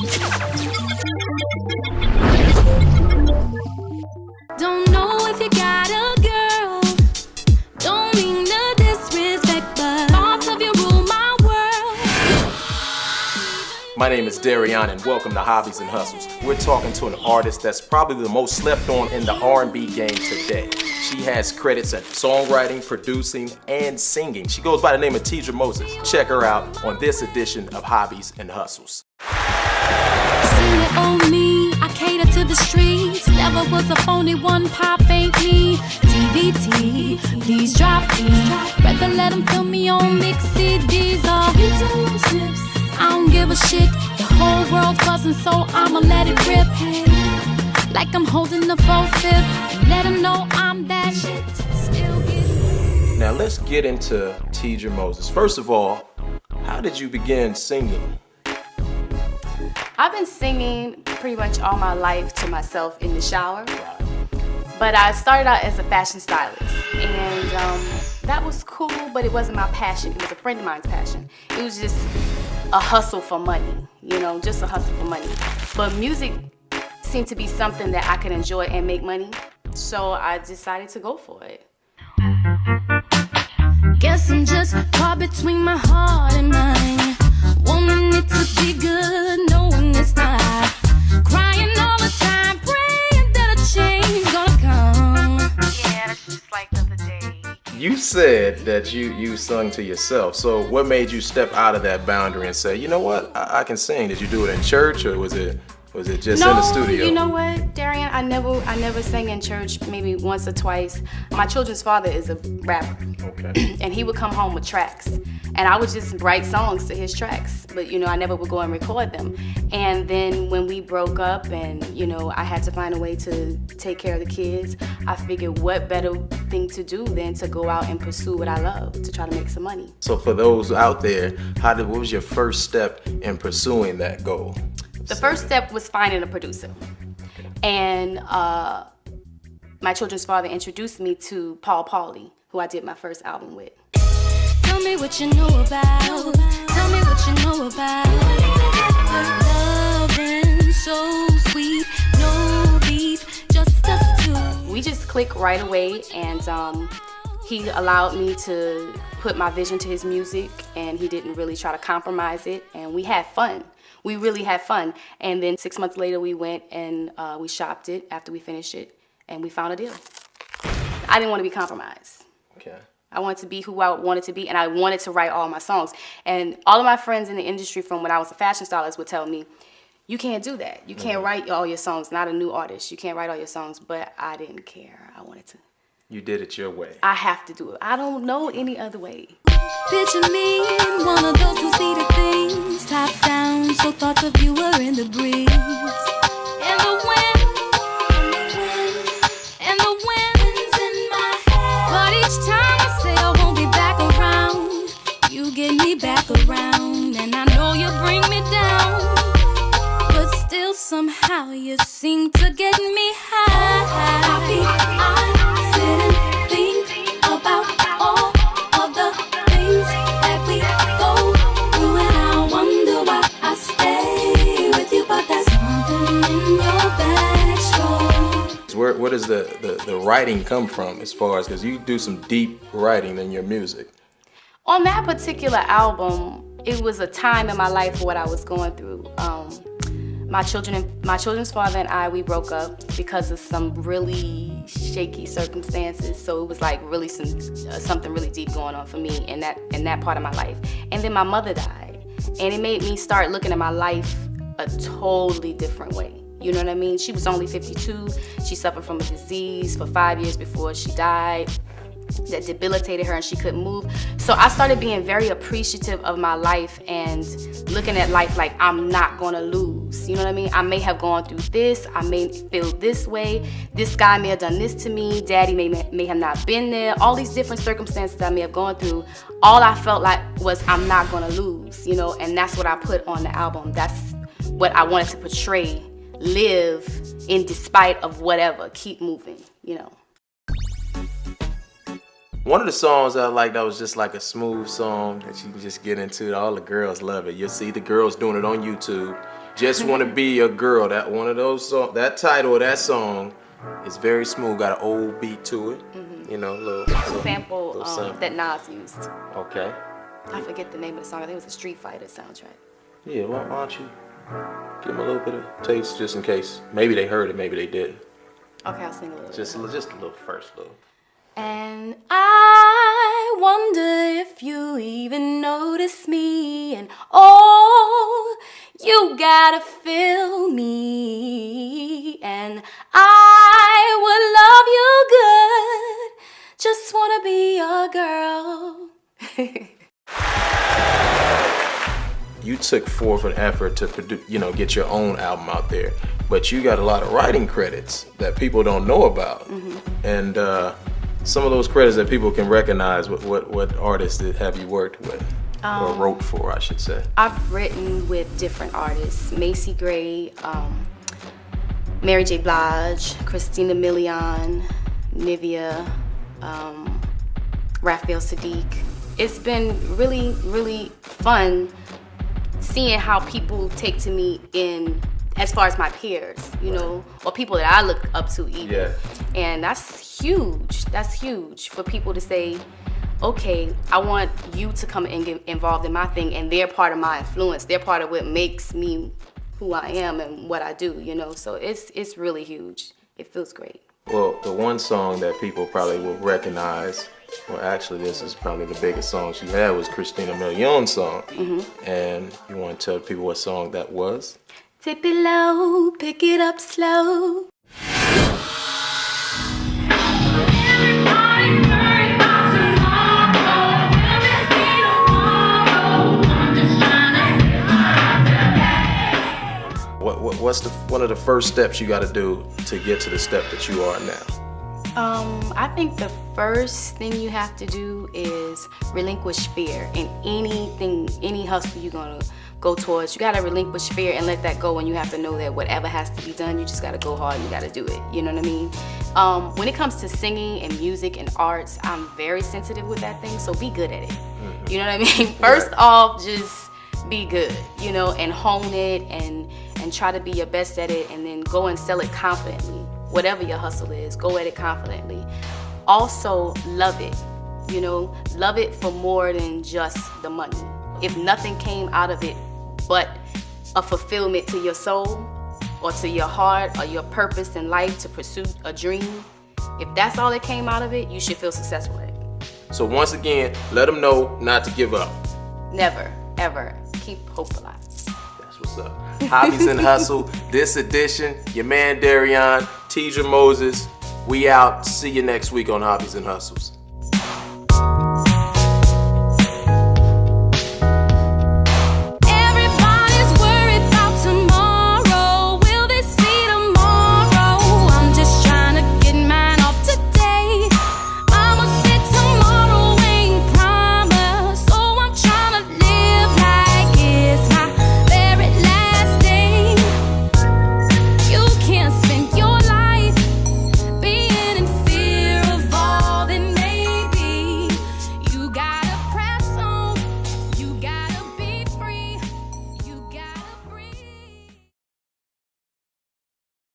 Don't know if you got a girl. Don't mean no disrespect, but thoughts of you rule my world. My name is Derion, and welcome to Hobbies and Hustles. We're talking to an artist that's probably the most slept on in the R&B game today. She has credits at songwriting, producing, and singing. She goes by the name of Teedra Moses. Check her out on this edition of Hobbies and Hustles. See it on me, I cater to the streets. Never was a phony one, pop ain't me. TVT, please drop me. Rather let them film me on mix CDs or YouTube tips. I don't give a shit, the whole world buzzing, so I'ma let it rip. Like I'm holding the 4/5. Let them know I'm that shit. Still getting. Now let's get into Teedra Moses. First of all, how did you begin singing? I've been singing pretty much all my life to myself in the shower. But I started out as a fashion stylist, and that was cool, but it wasn't my passion. It was a friend of mine's passion. It was just a hustle for money, just a hustle for money. But music seemed to be something that I could enjoy and make money, so I decided to go for it. Guess I'm just caught between my heart and mind, wanting it to be good, knowing it's not. Crying all the time, praying that a change gonna come. Yeah, that's just like the other day. You said that you sung to yourself. So what made you step out of that boundary and say, you know what, I can sing? Did you do it in church, or was it just in the studio? No, you know what, Derion? I never sang in church, maybe once or twice. My children's father is a rapper. Okay. And he would come home with tracks. And I would just write songs to his tracks. But, I never would go and record them. And then when we broke up and, I had to find a way to take care of the kids, I figured what better thing to do than to go out and pursue what I love, to try to make some money. So for those out there, what was your first step in pursuing that goal? The first step was finding a producer. And my children's father introduced me to Paul Pauly, who I did my first album with. Tell me what you know about. Tell me what you know about. Loving so sweet, no beef, just us two. We just clicked right away, and he allowed me to put my vision to his music, and he didn't really try to compromise it, and we had fun. We really had fun. And then 6 months later, we went and we shopped it after we finished it, and we found a deal. I didn't want to be compromised. Okay. I wanted to be who I wanted to be, and I wanted to write all my songs. And all of my friends in the industry from when I was a fashion stylist would tell me, you can't do that. You can't write all your songs, not a new artist. You can't write all your songs, but I didn't care. I wanted to. You did it your way. I have to do it. I don't know any other way. Picture me in one of those two-seater things, top down, so thoughts of you were in the breeze. And the wind, and the wind's in my head. But each time I say I won't be back around, you get me back around, and I know you bring me down. But still somehow you seem to get me high. Happy I sit and think about all of the things that we go through, and I wonder why I stay with you, but there's something in your backstroke. Where does the writing come from, as far as, because you do some deep writing in your music? On that particular album, it was a time in my life for what I was going through. My children's father and I, we broke up because of some really shaky circumstances. So it was like really something really deep going on for me in that part of my life. And then my mother died, and it made me start looking at my life a totally different way. You know what I mean? She was only 52. She suffered from a disease for 5 years before she died that debilitated her, and she couldn't move. So I started being very appreciative of my life and looking at life like I'm not gonna lose. You know what I mean? I may have gone through this, I may feel this way, this guy may have done this to me, daddy may have not been there, all these different circumstances that I may have gone through. All I felt like was I'm not gonna lose, and that's what I put on the album. That's what I wanted to portray. Live in despite of whatever, keep moving, One of the songs I like that was just like a smooth song that you can just get into. All the girls love it. You'll see the girls doing it on YouTube. Just Want to Be a Girl. That one of those songs, that title of that song is very smooth. Got an old beat to it. You know, little Sample sample. that Nas used. Okay. I forget the name of the song. I think it was a Street Fighter soundtrack. Yeah, why don't you give them a little bit of taste just in case. Maybe they heard it, maybe they didn't. Okay, I'll sing a little. Just a little first, little. And I wonder if you even notice me, and oh, you gotta feel me, and I would love you good, just wanna be your girl. You took forth an effort to produce, get your own album out there, but you got a lot of writing credits that people don't know about, and some of those credits that people can recognize. What artists have you worked with, or wrote for, I should say? I've written with different artists: Macy Gray, Mary J. Blige, Christina Milian, Nivea, Raphael Sadiq. It's been really, really fun seeing how people take to me in as far as my peers, or people that I look up to even. Yeah. And that's huge. That's huge for people to say, okay, I want you to come and get involved in my thing, and they're part of my influence. They're part of what makes me who I am and what I do, So it's really huge. It feels great. Well, the one song that people probably will recognize, well, actually, this is probably the biggest song she had, was Christina Milian's song. And you want to tell people what song that was? Tip it low, pick it up slow. What's one of the first steps you got to do to get to the step that you are now? I think the first thing you have to do is relinquish fear in any hustle you're gonna go towards. You gotta relinquish fear and let that go, and you have to know that whatever has to be done, you just gotta go hard and you gotta do it. You know what I mean? When it comes to singing and music and arts, I'm very sensitive with that thing, so be good at it. You know what I mean? First off, just be good, and hone it and try to be your best at it, and then go and sell it confidently. Whatever your hustle is, go at it confidently. Also, love it. Love it for more than just the money. If nothing came out of it but a fulfillment to your soul or to your heart or your purpose in life to pursue a dream, if that's all that came out of it, you should feel successful at it. So once again, let them know not to give up. Never, ever. Keep hope alive. That's what's up. Hobbies and Hustle, this edition. Your man Derion, Teedra Moses. We out. See you next week on Hobbies and Hustles.